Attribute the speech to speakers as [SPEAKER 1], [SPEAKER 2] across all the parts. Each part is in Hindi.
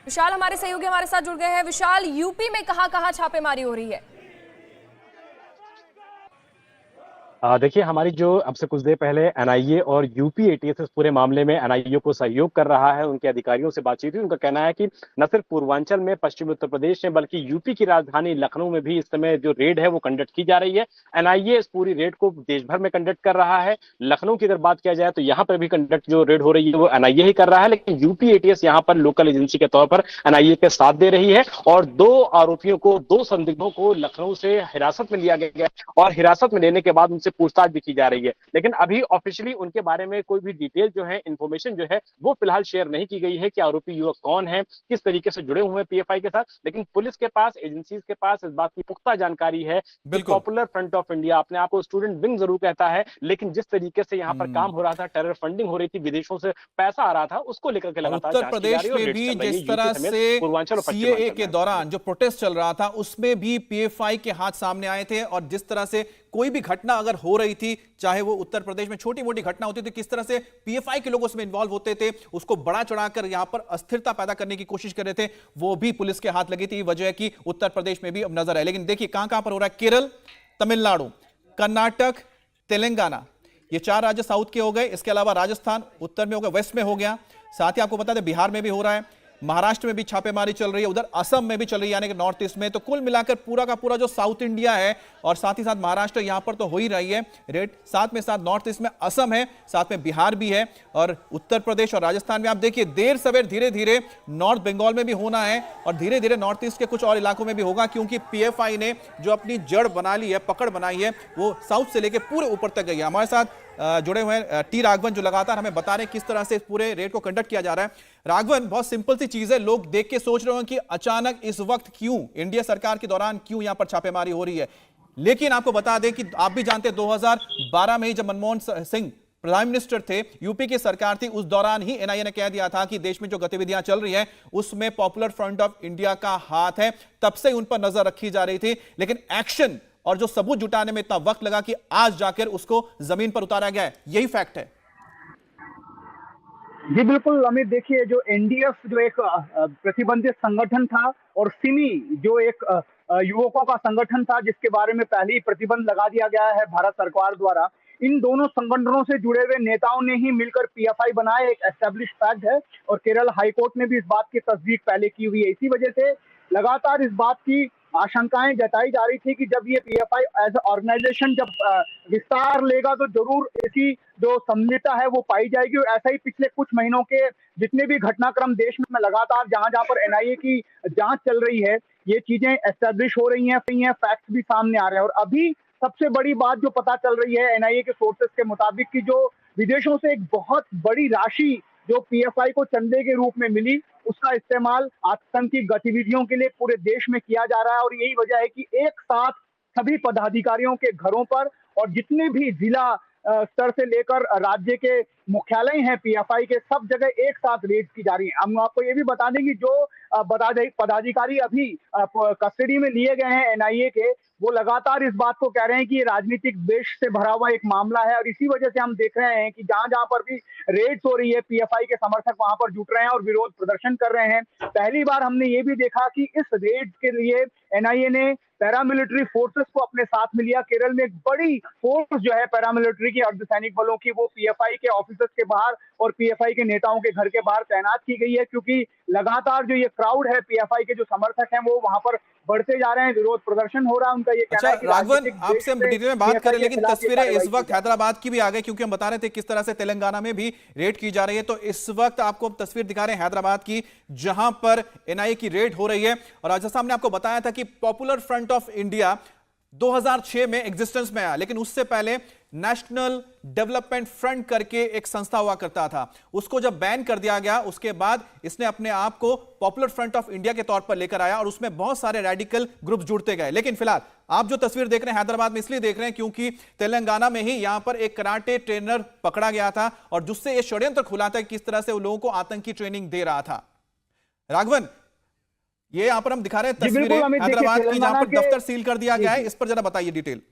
[SPEAKER 1] विशाल हमारे सहयोगी हमारे साथ जुड़ गए हैं। विशाल, यूपी में कहां कहां छापेमारी हो रही है?
[SPEAKER 2] देखिए, हमारी जो अब से कुछ देर पहले एनआईए और यूपी एटीएस इस पूरे मामले में एनआईए को सहयोग कर रहा है। उनके अधिकारियों से बातचीत हुई। उनका कहना है कि न सिर्फ पूर्वांचल में, पश्चिमी उत्तर प्रदेश में, बल्कि यूपी की राजधानी लखनऊ में भी इस समय जो रेड है वो कंडक्ट की जा रही है। एनआईए इस पूरी रेड को देश भर में कंडक्ट कर रहा है। लखनऊ की अगर बात किया जाए तो यहाँ पर भी कंडक्ट जो रेड हो रही है वो एनआईए ही कर रहा है, लेकिन यूपी एटीएस यहाँ पर लोकल एजेंसी के तौर पर एनआईए के साथ दे रही है। और दो संदिग्धों को लखनऊ से हिरासत में लिया गया और हिरासत में लेने के बाद उनसे पूछताछ भी की जा रही है। लेकिन अभी ऑफिशियली उनके बारे में कोई भी डिटेल जो है, इंफॉर्मेशन जो है, वो फिलहाल शेयर नहीं की गई है कि आरोपी युवक कौन है, किस तरीके से जुड़े हुए हैं पीएफआई के साथ। लेकिन पुलिस के पास, एजेंसीज के पास इस बात की पुख्ता जानकारी है कि
[SPEAKER 3] बिल्कुल।
[SPEAKER 2] पॉपुलर फ्रंट ऑफ इंडिया अपने आप को स्टूडेंट विंग जरूर कहता है, लेकिन जिस तरीके से यहाँ पर काम हो रहा था, टेरर फंडिंग हो रही थी, विदेशों से पैसा आ रहा था, उसको लेकर के
[SPEAKER 3] और
[SPEAKER 2] लगातार
[SPEAKER 3] उत्तर
[SPEAKER 2] जांच की जा
[SPEAKER 3] प्रदेश
[SPEAKER 2] रही है और
[SPEAKER 3] में
[SPEAKER 2] रेड
[SPEAKER 3] भी
[SPEAKER 2] चल रही है
[SPEAKER 3] जिस तरह
[SPEAKER 2] यूपी समेत
[SPEAKER 3] से
[SPEAKER 2] पूर्वांचल और
[SPEAKER 3] सीएए
[SPEAKER 2] पश्चिमांचल
[SPEAKER 3] के
[SPEAKER 2] में।
[SPEAKER 3] दौरान जो प्रोटेस्ट चल रहा था उसमें भी पीएफआई के हाथ सामने आए थे, और जिस तरह से कोई भी घटना अगर हो रही थी, चाहे वो उत्तर प्रदेश में छोटी मोटी घटना होती थी, किस तरह से पीएफआई के लोग उसमें इन्वॉल्व होते थे, उसको बड़ा चढ़ाकर यहां पर अस्थिरता पैदा करने की कोशिश कर रहे थे, वो भी पुलिस के हाथ लगी थी। वजह है कि उत्तर प्रदेश में भी अब नजर है। लेकिन देखिए कहां कहां पर हो रहा है। केरल, तमिलनाडु, कर्नाटक, तेलंगाना, ये 4 राज्य साउथ के हो गए। इसके अलावा राजस्थान उत्तर में हो गया, वेस्ट में हो गया। साथ ही आपको बता दें बिहार में भी हो रहा है, महाराष्ट्र में भी छापेमारी चल रही है, उधर असम में भी चल रही है, यानी कि नॉर्थ ईस्ट में। तो कुल मिलाकर पूरा का पूरा जो साउथ इंडिया है और साथ ही साथ महाराष्ट्र, यहां पर तो हो ही रही है रेड। साथ में साथ नॉर्थ ईस्ट में असम है, साथ में बिहार भी है, और उत्तर प्रदेश और राजस्थान में आप देखिए देर सवेर धीरे धीरे नॉर्थ बंगाल में भी होना है, और धीरे धीरे नॉर्थ ईस्ट के कुछ और इलाकों में भी होगा, क्योंकि पीएफआई ने जो अपनी जड़ बना ली है, पकड़ बनाई है, वो साउथ से लेकर पूरे ऊपर तक गई है। हमारे साथ जुड़े हुए हैं टी राघवन, जो लगातार हमें बता रहे हैं किस तरह से इस पूरे रेड को कंडक्ट किया जा रहा है। राघवन, बहुत सिंपल सी चीज है, लोग देख के सोच रहे हैं कि अचानक इस वक्त क्यों, इंडिया सरकार के दौरान क्यों यहां पर छापेमारी हो रही है। लेकिन आपको बता दें कि आप भी जानते हैं 2012 में ही जब मनमोहन सिंह प्राइम मिनिस्टर थे, यूपी की सरकार थी, उस दौरान ही एनआईए ने कह दिया था कि देश में जो गतिविधियां चल रही हैं उसमें पॉपुलर फ्रंट ऑफ इंडिया का हाथ है। तब से उन पर नजर रखी जा रही थी, लेकिन एक्शन और जो सबूत जुटाने में इतना वक्त लगा कि आज जाकर उसको जमीन पर उतारा गया है। यही फैक्ट है।
[SPEAKER 4] जी बिल्कुल अमित, देखिए जो एनडीएफ जो एक प्रतिबंधित संगठन था, और सिमी जो एक युवकों का संगठन था जिसके बारे में पहले ही प्रतिबंध लगा दिया गया है भारत सरकार द्वारा, इन दोनों संगठनों से जुड़े हुए नेताओं ने ही मिलकर पीएफआई बनाया, एक एस्टेब्लिश फैक्ट है। और केरल हाईकोर्ट ने भी इस बात की तस्दीक पहले की हुई है। इसी वजह से लगातार इस बात की आशंकाएं जताई जा रही थी कि जब ये पीएफआई एज ऑर्गेनाइजेशन जब विस्तार लेगा तो जरूर इसकी जो सम्मिलितता है वो पाई जाएगी। और ऐसा ही पिछले कुछ महीनों के जितने भी घटनाक्रम देश में लगातार जहां जहां पर एनआईए की जांच चल रही है, ये चीजें एस्टेब्लिश हो रही हैं, फैक्ट्स भी सामने आ रहे हैं। और अभी सबसे बड़ी बात जो पता चल रही है एनआईए के सोर्सेस के मुताबिक कि जो विदेशों से एक बहुत बड़ी राशि जो पीएफआई को चंदे के रूप में मिली, उसका इस्तेमाल आतंकी गतिविधियों के लिए पूरे देश में किया जा रहा है। और यही वजह है कि एक साथ सभी पदाधिकारियों के घरों पर और जितने भी जिला स्तर से लेकर राज्य के मुख्यालय हैं पीएफआई के, सब जगह एक साथ रेड की जा रही है। हम आपको ये भी बता दें कि जो पदाधिकारी अभी कस्टडी में लिए गए हैं एनआईए के, वो लगातार इस बात को कह रहे हैं कि ये राजनीतिक द्वेष से भरा हुआ एक मामला है। और इसी वजह से हम देख रहे हैं कि जहां जहां पर भी रेड्स हो रही है, पीएफआई के समर्थक वहां पर जुट रहे हैं और विरोध प्रदर्शन कर रहे हैं। पहली बार हमने ये भी देखा कि इस रेड के लिए एनआईए ने पैरामिलिट्री फोर्सेस को अपने साथ में लिया। केरल में एक बड़ी फोर्स जो है पैरामिलिट्री की, अर्धसैनिक बलों की, वो पीएफआई के ऑफिसर्स के बाहर और पीएफआई के नेताओं के घर के बाहर तैनात की गई है, क्योंकि लगातार जो ये क्राउड है पीएफआई के जो समर्थक हैं वो वहां पर बढ़ते जा रहे हैं, विरोध प्रदर्शन हो रहा है। उनका ये कहना है कि
[SPEAKER 3] राघवन, आपसे हम डिटेल में बात करें, लेकिन तस्वीरें इस वक्त हैदराबाद की भी आ गई, क्योंकि हम बता रहे थे किस तरह से तेलंगाना में भी रेड की जा रही है। तो इस वक्त आपको तस्वीर दिखा रहे हैं हैदराबाद की, जहां पर एनआईए की रेड हो रही है। और आज जैसा हमने आपको बताया था कि पॉपुलर फ्रंट ऑफ इंडिया 2006 में एग्जिस्टेंस में आया, लेकिन उससे पहले नेशनल डेवलपमेंट फ्रंट करके एक संस्था हुआ करता था। उसको जब बैन कर दिया गया, उसके बाद इसने अपने आप को पॉपुलर फ्रंट ऑफ इंडिया के तौर पर लेकर आया, और उसमें बहुत सारे रेडिकल ग्रुप्स जुड़ते गए। लेकिन फिलहाल आप जो तस्वीर देख रहे हैं हैदराबाद में इसलिए देख रहे हैं क्योंकि तेलंगाना में ही यहां पर एक कराटे ट्रेनर पकड़ा गया था, और जिससे यह षड्यंत्र खुला था किस तरह से उन लोगों को आतंकी ट्रेनिंग दे रहा था। राघवन, ये यहां पर हम दिखा रहे हैं तस्वीरें हैदराबाद की, जहां पर दफ्तर सील कर दिया गया है, इस पर जरा बताइए डिटेल।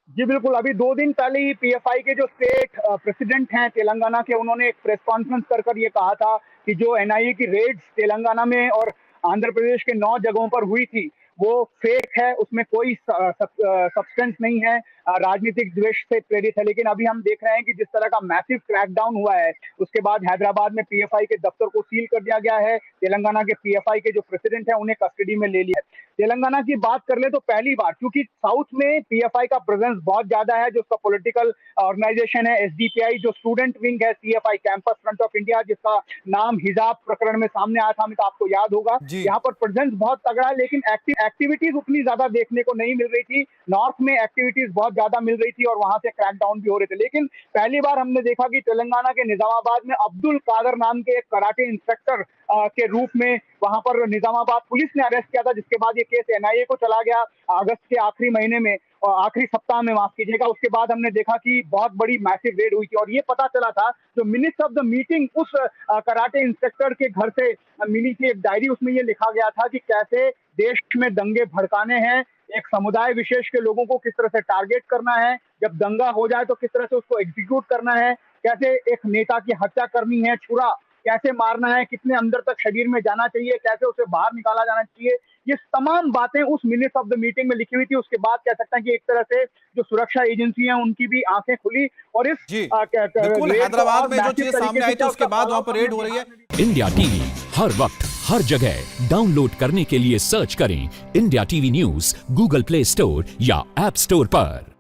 [SPEAKER 4] जी बिल्कुल, अभी 2 दिन पहले ही पीएफआई के जो स्टेट प्रेसिडेंट हैं तेलंगाना के, उन्होंने एक प्रेस कॉन्फ्रेंस कर ये कहा था कि जो एनआईए की रेड्स तेलंगाना में और आंध्र प्रदेश के 9 जगहों पर हुई थी वो फेक है, उसमें कोई सब्सटेंस नहीं है, राजनीतिक द्वेष से प्रेरित है। लेकिन अभी हम देख रहे हैं कि जिस तरह का मैसिव क्रैकडाउन हुआ है, उसके बाद हैदराबाद में पीएफआई के दफ्तर को सील कर दिया गया है। तेलंगाना के पीएफआई के जो प्रेसिडेंट हैं उन्हें कस्टडी में ले लिया है। तेलंगाना की बात कर ले तो पहली बार, क्योंकि साउथ में पीएफआई का प्रेजेंस बहुत ज्यादा है, जो उसका पॉलिटिकल ऑर्गेनाइजेशन है एसडीपीआई, जो स्टूडेंट विंग है CFI campus front of India, जिसका नाम हिजाब प्रकरण में सामने आया था, हमें तो आपको याद होगा। यहाँ पर प्रेजेंस बहुत तगड़ा है, लेकिन एक्टिविटीज उतनी ज्यादा देखने को नहीं मिल रही थी। नॉर्थ में एक्टिविटीज बहुत ज्यादा मिल रही थी और वहां से क्रैकडाउन भी हो रहे थे। लेकिन पहली बार हमने देखा कि तेलंगाना के निजामाबाद में अब्दुल कादर नाम के एक कराटे इंस्ट्रक्टर के रूप में वहां पर निजामाबाद पुलिस ने अरेस्ट किया था, जिसके बाद ये केस एनआईए को चला गया अगस्त के आखिरी महीने में, और आखिरी सप्ताह में, माफ कीजिएगा। उसके बाद हमने देखा कि बहुत बड़ी मैसिव रेड हुई थी और ये पता चला था, जो मिनट्स ऑफ द मीटिंग उस कराटे इंस्ट्रक्टर के घर से मिली थी, एक डायरी, उसमें ये लिखा गया था कि कैसे देश में दंगे भड़काने हैं, एक समुदाय विशेष के लोगों को किस तरह से टारगेट करना है, जब दंगा हो जाए तो किस तरह से उसको एग्जीक्यूट करना है, कैसे एक नेता की हत्या करनी है, छुरा कैसे मारना है, कितने अंदर तक शरीर में जाना चाहिए, कैसे उसे बाहर निकाला जाना चाहिए, ये तमाम बातें उस मिनट्स ऑफ द मीटिंग में लिखी हुई थी। उसके बाद कह सकते हैं कि एक तरह से जो सुरक्षा एजेंसी हैं उनकी भी आंखें खुली और इस
[SPEAKER 3] बिल्कुल हैदराबाद में जो चीजें सामने आई थी उसके बाद वहां पर रेड हो रही है।
[SPEAKER 5] इंडिया टीवी हर वक्त हर जगह डाउनलोड करने के लिए सर्च करें India TV news Google play store या ऐप स्टोर पर।